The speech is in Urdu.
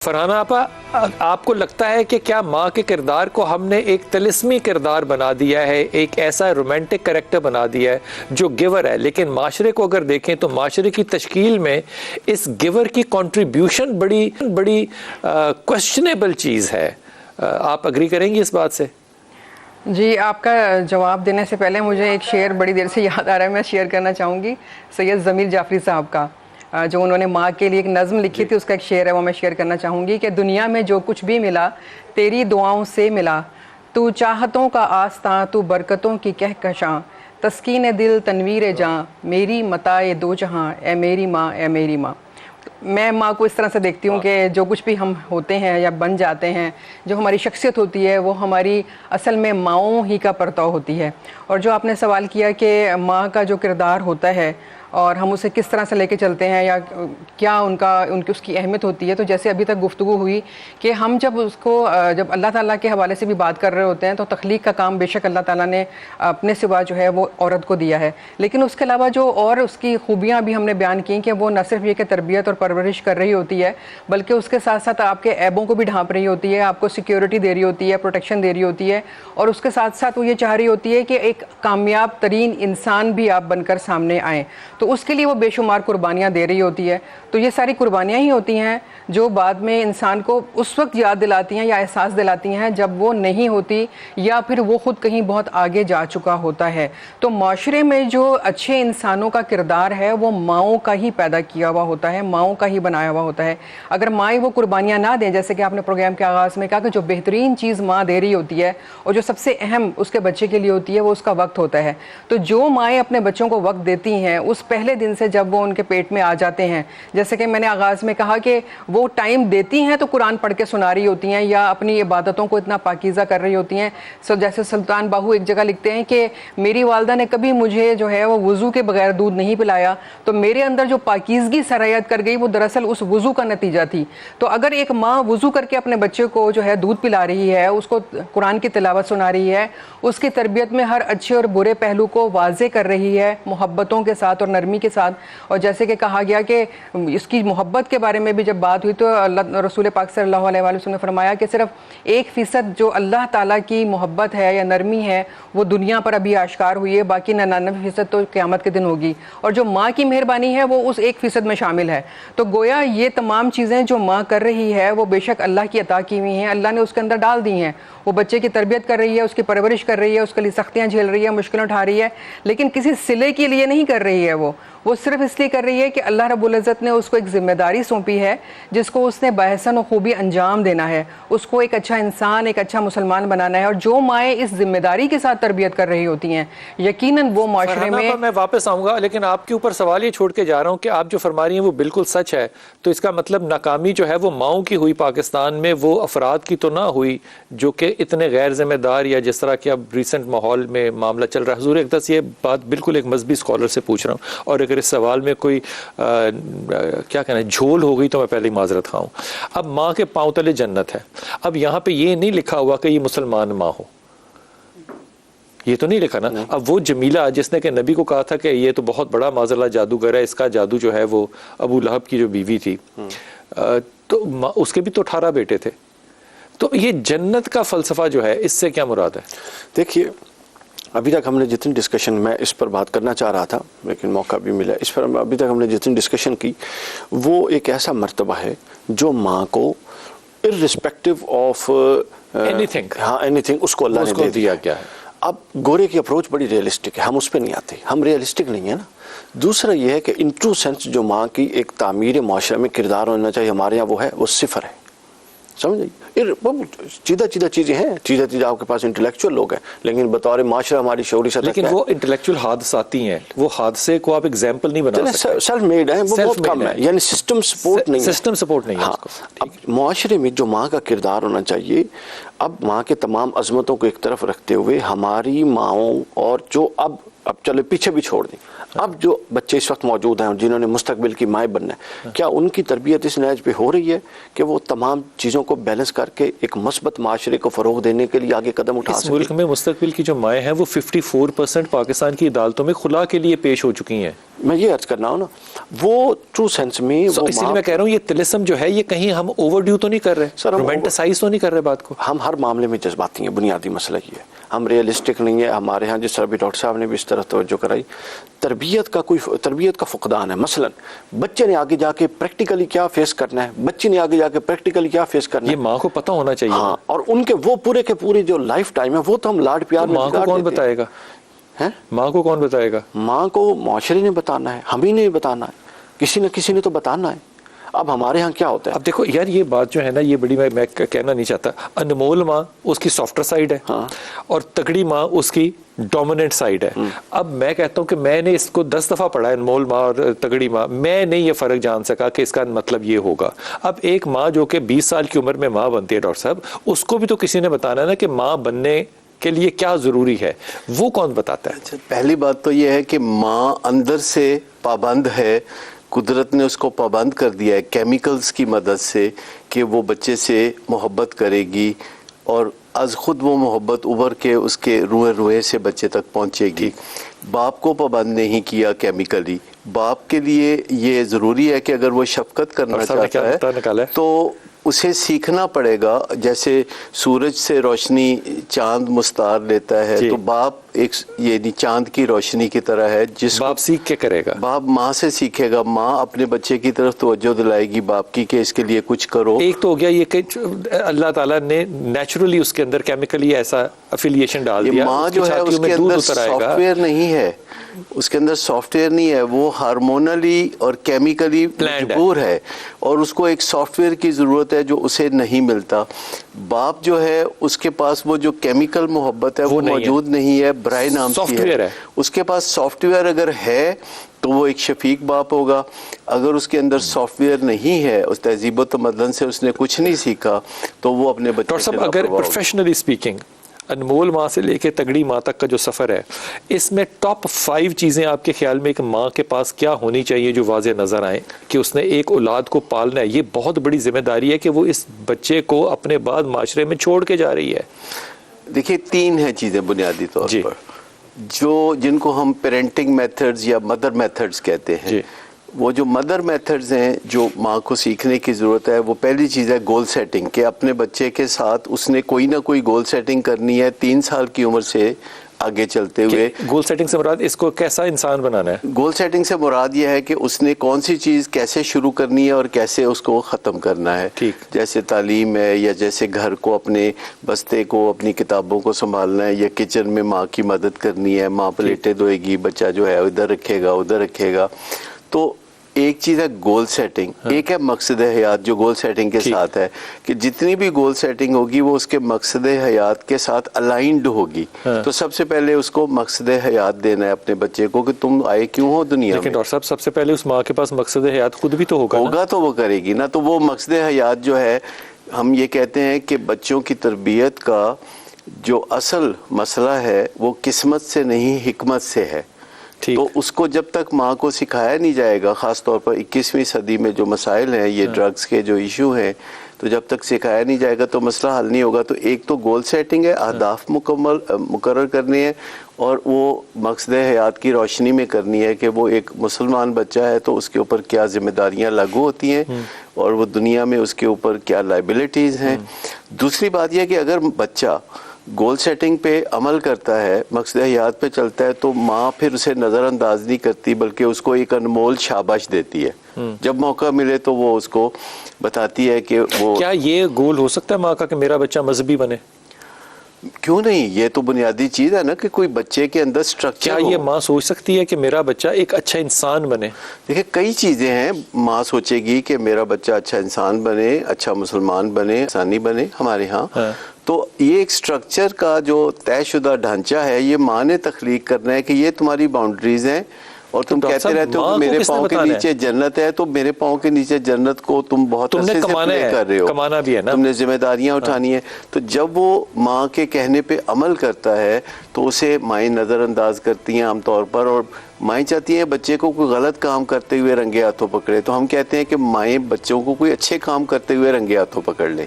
فرحانہ آپا، آپ کو لگتا ہے کہ کیا ماں کے کردار کو ہم نے ایک طلسمی کردار بنا دیا ہے، ایک ایسا رومانٹک کریکٹر بنا دیا ہے جو گیور ہے، لیکن معاشرے کو اگر دیکھیں تو معاشرے کی تشکیل میں اس گیور کی کنٹریبیوشن بڑی کوسچنیبل چیز ہے؟ آپ اگری کریں گی اس بات سے؟ جی، آپ کا جواب دینے سے پہلے مجھے ایک شعر بڑی دیر سے یاد آ رہا ہے، میں شیئر کرنا چاہوں گی سید ضمیر جعفری صاحب کا، جو انہوں نے ماں کے لیے ایک نظم لکھی تھی، اس کا ایک شعر ہے، وہ میں شیئر کرنا چاہوں گی کہ دنیا میں جو کچھ بھی ملا تیری دعاؤں سے ملا، تو چاہتوں کا آستاں، تو برکتوں کی کہکشاں، تسکین دل تنویر جاں، میری متاع دو جہاں، اے میری ماں اے میری ماں۔ میں ماں کو اس طرح سے دیکھتی ہوں کہ جو کچھ بھی ہم ہوتے ہیں یا بن جاتے ہیں، جو ہماری شخصیت ہوتی ہے وہ ہماری اصل میں ماؤں ہی کا پرتاؤ ہوتی ہے۔ اور جو آپ نے سوال کیا کہ ماں کا جو کردار ہوتا ہے اور ہم اسے کس طرح سے لے کے چلتے ہیں یا کیا اس کی اہمیت ہوتی ہے، تو جیسے ابھی تک گفتگو ہوئی کہ ہم جب اللہ تعالیٰ کے حوالے سے بھی بات کر رہے ہوتے ہیں تو تخلیق کا کام بے شک اللہ تعالیٰ نے اپنے سوا جو ہے وہ عورت کو دیا ہے، لیکن اس کے علاوہ جو اور اس کی خوبیاں بھی ہم نے بیان کی کہ وہ نہ صرف یہ کہ تربیت اور پرورش کر رہی ہوتی ہے، بلکہ اس کے ساتھ ساتھ آپ کے عیبوں کو بھی ڈھانپ رہی ہوتی ہے، آپ کو سیکیورٹی دے رہی ہوتی ہے، پروٹیکشن دے رہی ہوتی ہے، اور اس کے ساتھ ساتھ وہ یہ چاہ رہی ہوتی ہے کہ ایک کامیاب ترین انسان بھی آپ بن کر سامنے آئیں، تو اس کے لیے وہ بے شمار قربانیاں دے رہی ہوتی ہے۔ تو یہ ساری قربانیاں ہی ہوتی ہیں جو بعد میں انسان کو اس وقت یاد دلاتی ہیں یا احساس دلاتی ہیں جب وہ نہیں ہوتی یا پھر وہ خود کہیں بہت آگے جا چکا ہوتا ہے۔ تو معاشرے میں جو اچھے انسانوں کا کردار ہے وہ ماؤں کا ہی پیدا کیا ہوا ہوتا ہے، ماؤں کا ہی بنایا ہوا ہوتا ہے۔ اگر مائیں وہ قربانیاں نہ دیں، جیسے کہ آپ نے پروگرام کے آغاز میں کہا کہ جو بہترین چیز ماں دے رہی ہوتی ہے اور جو سب سے اہم اس کے بچے کے لیے ہوتی ہے وہ اس کا وقت ہوتا ہے، تو جو مائیں اپنے بچوں کو وقت دیتی ہیں اس پہلے دن سے جب وہ ان کے پیٹ میں آ جاتے ہیں، جیسے کہ میں نے آغاز میں کہا کہ وہ ٹائم دیتی ہیں تو قرآن پڑھ کے سنا رہی ہوتی ہیں یا اپنی عبادتوں کو اتنا پاکیزہ کر رہی ہوتی ہیں۔ جیسے سلطان باہو ایک جگہ لکھتے ہیں کہ میری والدہ نے کبھی مجھے جو ہے وہ وضو کے بغیر دودھ نہیں پلایا، تو میرے اندر جو پاکیزگی سرایت کر گئی وہ دراصل اس وضو کا نتیجہ تھی۔ تو اگر ایک ماں وضو کر کے اپنے بچے کو جو ہے دودھ پلا رہی ہے، اس کو قرآن کی تلاوت سنا رہی ہے، اس کی تربیت میں ہر اچھے اور برے پہلو کو واضح کر رہی ہے محبتوں کے ساتھ اور نرمی کے ساتھ، اور جیسے کہ کہا گیا کہ اس کی محبت کے بارے میں بھی جب بات ہوئی تو اللہ رسول پاک صلی اللہ علیہ وسلم نے فرمایا کہ صرف 1% جو اللہ تعالیٰ کی محبت ہے یا نرمی ہے وہ دنیا پر ابھی آشکار ہوئی ہے، باقی 99% تو قیامت کے دن ہوگی، اور جو ماں کی مہربانی ہے وہ اس 1% میں شامل ہے۔ تو گویا یہ تمام چیزیں جو ماں کر رہی ہے وہ بے شک اللہ کی عطا کی ہوئی ہیں، اللہ نے اس کے اندر ڈال دی ہیں۔ وہ بچے کی تربیت کر رہی ہے، اس کی پرورش کر رہی ہے، اس کے لیے سختیاں جھیل رہی ہے، مشکلیں اٹھا رہی ہے، لیکن کسی صلے کے لیے نہیں کر رہی ہے، وہ صرف اس لیے کر رہی ہے کہ اللہ رب العزت نے اس کو ایک ذمہ داری سونپی ہے جس کو اس نے بحسن و خوبی انجام دینا ہے، اس کو ایک اچھا انسان، ایک اچھا مسلمان بنانا ہے، اور جو مائیں اس ذمہ داری کے ساتھ تربیت کر رہی ہوتی ہیں یقیناً وہ معاشرے میں واپس آؤں گا، لیکن آپ کے اوپر سوال یہ چھوڑ کے جا رہا ہوں کہ آپ جو فرما رہی ہیں وہ بالکل سچ ہے، تو اس کا مطلب ناکامی جو ہے وہ ماؤں کی ہوئی پاکستان میں، وہ افراد کی تو نہ ہوئی جو کہ اتنے غیر ذمہ دار یا جس طرح کہ اب ریسنٹ ماحول میں معاملہ چل رہا ہے۔ حضور اقدس یہ بات بالکل ایک مذہبی اسکالر سے پوچھ رہا ہوں، اور اگر اس سوال میں کوئی کیا کہنا ہے جھول ہو گئی تو میں پہلے ہی معذرت خواہوں۔ اب ماں کے پاؤں تلے جنت ہے، اب یہاں پہ یہ نہیں لکھا ہوا کہ یہ مسلمان ماں ہو، یہ تو نہیں لکھا نا۔ اب وہ جمیلہ جس نے کہ نبی کو کہا تھا کہ یہ تو بہت بڑا معاذ اللہ جادوگر ہے، اس کا جادو جو ہے وہ ابو لہب کی جو بیوی تھی، تو اس کے بھی تو 18 بیٹے تھے، تو یہ جنت کا فلسفہ جو ہے اس سے کیا مراد ہے؟ دیکھیے، ابھی تک ہم نے جتنی ڈسکشن، میں اس پر بات کرنا چاہ رہا تھا لیکن موقع بھی ملا، اس پر ابھی تک ہم نے جتنی ڈسکشن کی وہ ایک ایسا مرتبہ ہے جو ماں کو irrespective of اینی تھنگ اس کو اللہ نے دے دیا کیا ہے۔ اب گورے کی اپروچ بڑی ریئلسٹک ہے، ہم اس پہ نہیں آتے، ہم ریئلسٹک نہیں ہے نا۔ دوسرا یہ ہے کہ ان ٹرو سینس جو ماں کی ایک تعمیر معاشرے میں کردار ہونا چاہیے ہمارے یہاں وہ ہے، وہ صفر ہے، سمجھ چیدہ چیزیں ہیں، چیدہ آپ کے پاس انٹلیکچوئل لوگ ہیں، لیکن بطور معاشرہ ہماری شعوری سطح، لیکن وہ انٹلیکچوئل حادثاتی ہیں، وہ حادثے کو آپ ایگزامپل نہیں بنا سکتے، سیلف میڈ ہیں، وہ بہت کم ہے، یعنی سسٹم سپورٹ نہیں ہے۔ اب معاشرے میں جو ماں کا کردار ہونا چاہیے، اب ماں کے تمام عظمتوں کو ایک طرف رکھتے ہوئے ہماری ماؤں اور جو اب اب چلے پیچھے بھی چھوڑ دیں, اب جو بچے اس وقت موجود ہیں جنہوں نے مستقبل کی مائیں بننا ہے, کیا ان کی تربیت اس نہج پہ ہو رہی ہے کہ وہ تمام چیزوں کو بیلنس کر کے ایک مثبت معاشرے کو فروغ دینے کے لیے آگے قدم اٹھا اس سکیں؟ ملک میں مستقبل کی جو مائیں ہیں وہ 54% پاکستان کی عدالتوں میں خلا کے لیے پیش ہو چکی ہیں. میں یہ عرض کرنا ہوں نا, وہ ٹرو سینس میں وہ اس لیے میں کہہ رہا ہوں یہ طلسم جو ہے یہ کہیں ہم اوور ڈیو تو نہیں کر رہے, سر, ہم رومانٹسائز تو نہیں کر رہے بات کو. ہم ہر معاملے میں جذباتی ہیں, بنیادی مسئلہ یہ ہے, ہم ریئلسٹک نہیں ہے. ہمارے ہاں جس طرح بھی ڈاکٹر صاحب نے بھی اس طرح توجہ کرائی, تربیت کا فقدان ہے. مثلا بچے نے آگے جا کے پریکٹیکلی کیا فیس کرنا ہے, بچی نے آگے جا کے پریکٹیکلی کیا فیس کرنا ہے, یہ ماں کو پتہ ہونا چاہیے. ہاں, اور ان کے وہ پورے کے پورے جو لائف ٹائم ہے وہ تو ہم لاڈ پیار میں ماں کو کون بتائے گا؟ ماں کو کون بتائے گا؟ ماں کو معاشرے نے بتانا ہے, ہم ہی نے بتانا ہے, کسی نہ کسی نے تو بتانا ہے. اب ہمارے ہاں کیا ہوتا ہے, اب دیکھو یار یہ بات جو ہے نا یہ بڑی میں کہنا نہیں چاہتا, انمول ماں اس کی سافٹر سائیڈ ہے اور تگڑی ماں اس کی ڈومیننٹ سائیڈ ہے. اب میں کہتا ہوں کہ میں نے اس کو 10 دفعہ پڑھا ہے, انمول ماں اور تگڑی ماں, میں نہیں یہ فرق جان سکا کہ اس کا مطلب یہ ہوگا. اب ایک ماں جو کہ 20 سال کی عمر میں ماں بنتی ہے ڈاکٹر صاحب, اس کو بھی تو کسی نے بتانا ہے نا کہ ماں بننے کے لیے کیا ضروری ہے, وہ کون بتاتا ہے؟ پہلی بات تو یہ ہے کہ ماں اندر سے پابند ہے, قدرت نے اس کو پابند کر دیا ہے کیمیکلز کی مدد سے کہ وہ بچے سے محبت کرے گی, اور از خود وہ محبت ابھر کے اس کے روئے سے بچے تک پہنچے گی. باپ کو پابند نہیں کیا کیمیکلی. باپ کے لیے یہ ضروری ہے کہ اگر وہ شفقت کرنا چاہتا ہے تو اسے سیکھنا پڑے گا. جیسے سورج سے روشنی چاند مستعار لیتا ہے, تو باپ ایک یہ چاند کی روشنی کی طرح ہے جس باپ سیکھ کے کرے گا, باپ ماں سے سیکھے گا. ماں اپنے بچے کی طرف توجہ دلائے گی باپ کی کہ اس کے لیے کچھ کرو. ایک تو ہو گیا یہ کہ اللہ تعالیٰ نے نیچرلی اس کے اندر کیمیکلی ایسا افیلیشن ڈال دیا. ماں جو ہے اس کے اندر سافٹ ویئر نہیں ہے, اس کے اندر سافٹ ویئر نہیں ہے, وہ ہارمونلی اور کیمیکلی مجبور ہے, اور اس کو ایک سافٹ ویئر کی ضرورت ہے جو اسے نہیں ملتا. باپ جو ہے اس کے پاس وہ جو کیمیکل محبت ہے وہ موجود نہیں ہے, برائے نام کی ہے. اس کے پاس سافٹ ویئر اگر ہے تو وہ ایک شفیق باپ ہوگا. اگر اس کے اندر سافٹ ویئر نہیں ہے, اس تہذیب و تمدن سے اس نے کچھ نہیں سیکھا, تو وہ اپنے بچے ڈاکٹر صاحب اگر پروفیشنلی اسپیکنگ انمول ماں سے لے کے تگڑی ماں تک کا جو سفر ہے, اس میں ٹاپ 5 چیزیں آپ کے خیال میں ایک ماں کے پاس کیا ہونی چاہیے جو واضح نظر آئیں کہ اس نے ایک اولاد کو پالنا ہے؟ یہ بہت بڑی ذمہ داری ہے کہ وہ اس بچے کو اپنے بعد معاشرے میں چھوڑ کے جا رہی ہے. دیکھیے 3 ہیں چیزیں بنیادی طور پر جو جن کو ہم پیرنٹنگ میتھڈز یا مدر میتھڈز کہتے ہیں. وہ جو مدر میتھڈز ہیں جو ماں کو سیکھنے کی ضرورت ہے, وہ پہلی چیز ہے گول سیٹنگ, کہ اپنے بچے کے ساتھ اس نے کوئی نہ کوئی گول سیٹنگ کرنی ہے 3 سال کی عمر سے آگے چلتے ہوئے. گول سیٹنگ سے مراد اس کو کیسا انسان بنانا ہے؟ گول سیٹنگ سے مراد یہ ہے کہ اس نے کون سی چیز کیسے شروع کرنی ہے اور کیسے اس کو ختم کرنا ہے. جیسے تعلیم ہے, یا جیسے گھر کو, اپنے بستے کو, اپنی کتابوں کو سنبھالنا ہے, یا کچن میں ماں کی مدد کرنی ہے, ماں پلیٹیں دھوئے گی, بچہ جو ہے ادھر رکھے گا ادھر رکھے گا. تو ایک چیز ہے گول سیٹنگ, ایک ہے مقصد حیات جو گول سیٹنگ کے ساتھ ہے, کہ جتنی بھی گول سیٹنگ ہوگی وہ اس کے مقصد حیات کے ساتھ الائنڈ ہوگی. تو سب سے پہلے اس کو مقصد حیات دینا ہے اپنے بچے کو کہ تم آئے کیوں ہو دنیا میں. لیکن ڈاکٹر صاحب سب سے پہلے اس ماں کے پاس مقصد حیات خود بھی تو ہوگا تو وہ کرے گی نا. تو وہ مقصد حیات جو ہے, ہم یہ کہتے ہیں کہ بچوں کی تربیت کا جو اصل مسئلہ ہے وہ قسمت سے نہیں حکمت سے ہے. تو اس کو جب تک ماں کو سکھایا نہیں جائے گا, خاص طور پر 21ویں صدی میں جو مسائل ہیں, یہ ڈرگز کے جو ایشو ہیں, تو جب تک سکھایا نہیں جائے گا تو مسئلہ حل نہیں ہوگا. تو ایک تو گول سیٹنگ ہے, اہداف مقرر کرنے ہیں, اور وہ مقصد حیات کی روشنی میں کرنی ہے کہ وہ ایک مسلمان بچہ ہے تو اس کے اوپر کیا ذمہ داریاں لاگو ہوتی ہیں, اور وہ دنیا میں اس کے اوپر کیا لائبلٹیز ہیں. دوسری بات یہ کہ اگر بچہ گول سیٹنگ پہ عمل کرتا ہے, مقصد حیات پہ چلتا ہے, تو ماں پھر اسے نظر انداز نہیں کرتی بلکہ اس کو ایک انمول شاباش دیتی ہے. جب موقع ملے تو وہ اس کو بتاتی ہے کہ وہ کیا یہ گول ہو سکتا ہے ماں کا کہ میرا بچہ مذہبی بنے؟ کیوں نہیں, یہ تو بنیادی چیز ہے نا کہ کوئی بچے کے اندر سٹرکچر. کیا یہ ماں سوچ سکتی ہے کہ میرا بچہ ایک اچھا انسان بنے؟ دیکھیں کئی چیزیں ہیں. ماں سوچے گی کہ میرا بچہ اچھا انسان بنے, اچھا مسلمان بنے, انسانی بنے ہمارے ہاں. تو یہ ایک سٹرکچر کا جو طے شدہ ڈھانچہ ہے, یہ ماں نے تخلیق کرنا ہے کہ یہ تمہاری باؤنڈریز ہیں, اور تم ڈاکٹر کہتے صاحب، رہتے ہو ماں کہ کو میرے کس نے پاؤں کے بتانا ہے؟ نیچے جنت ہے، تو میرے پاؤں کے نیچے جنت کو تم بہت تم نے عرصے سے کمانا پلے ہے، کر رہے ہو، کمانا بھی ہے نا۔ تم نے ذمہ داریاں اٹھانی ہیں۔ تو جب وہ ماں کے کہنے پہ عمل کرتا ہے تو اسے مائیں نظر انداز کرتی ہیں عام طور پر، اور مائیں چاہتی ہیں بچے کو کوئی غلط کام کرتے ہوئے رنگے ہاتھوں پکڑے، تو ہم کہتے ہیں کہ مائیں بچوں کو کوئی اچھے کام کرتے ہوئے رنگے ہاتھوں پکڑ لے۔